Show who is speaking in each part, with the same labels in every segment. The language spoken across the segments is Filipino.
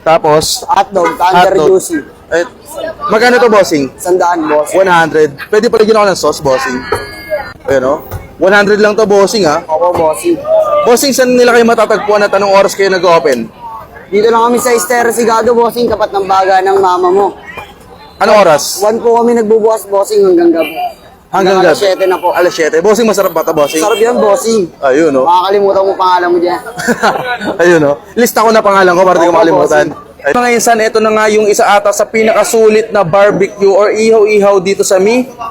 Speaker 1: Tapos,
Speaker 2: Hotdog, Thunder
Speaker 1: hotdog.
Speaker 2: Juicy.
Speaker 1: Eh, magkano to, bossing?
Speaker 2: 100, boss.
Speaker 1: 100. Pwede pa lagyan ako ng sauce, bossing. Ayan, o. 100 lang to, bossing, ha.
Speaker 2: Opo, bossing.
Speaker 1: Bossing, saan nila kayo matatagpuan at anong oras kayo nag-open?
Speaker 2: Dito lang kami sa Estero Sigado, bossing, tapat ng baga ng mama mo.
Speaker 1: Anong oras?
Speaker 2: 1 po kami nagbubukas, bossing, hanggang gabi.
Speaker 1: Hanggang
Speaker 2: alas
Speaker 1: gabi?
Speaker 2: 7 na po.
Speaker 1: Alas 7. Bossing, masarap ba ito, bossing?
Speaker 2: Sarap yan, bossing.
Speaker 1: Ayun, o.
Speaker 2: Makakalimutan mo pangalan mo dyan.
Speaker 1: Ayun, o. Lista ko na pangalan ko para di ko
Speaker 2: Opo,
Speaker 1: makalimutan. Ay, mga insan, ito na nga yung isa ata sa pinakasulit na barbecue or ihaw-ihaw dito sa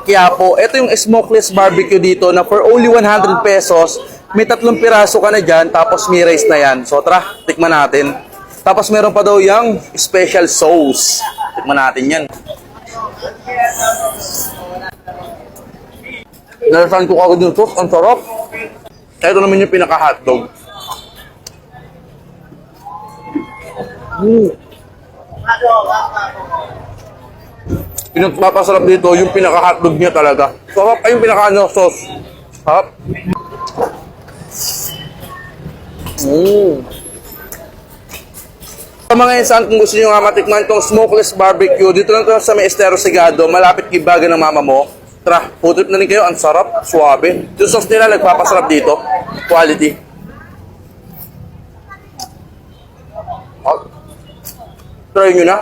Speaker 1: Quiapo. Ito yung smokeless barbecue dito na for only 100 pesos, may 3 piraso ka na dyan, tapos may rice na yan. So, tara, tikman natin. Tapos meron pa daw yung special sauce. Tikman natin yan. Nalasan ko kagad yung sauce, ang sarap. Ito naman yung pinaka-hotdog. Pinagpapasarap dito yung pinaka-hotdog niya talaga. Sarap ay yung pinaka-ano, sauce. Sarap. Sa mga insan, kung gusto nyo nga matikman itong smokeless barbecue, dito lang ito sa may Estero Sigado, malapit kay baga ng mama mo. Tara, putot na rin kayo, ang sarap, suwabe. Yung sauce nila, nagpapasarap dito. Quality. Try nyo na.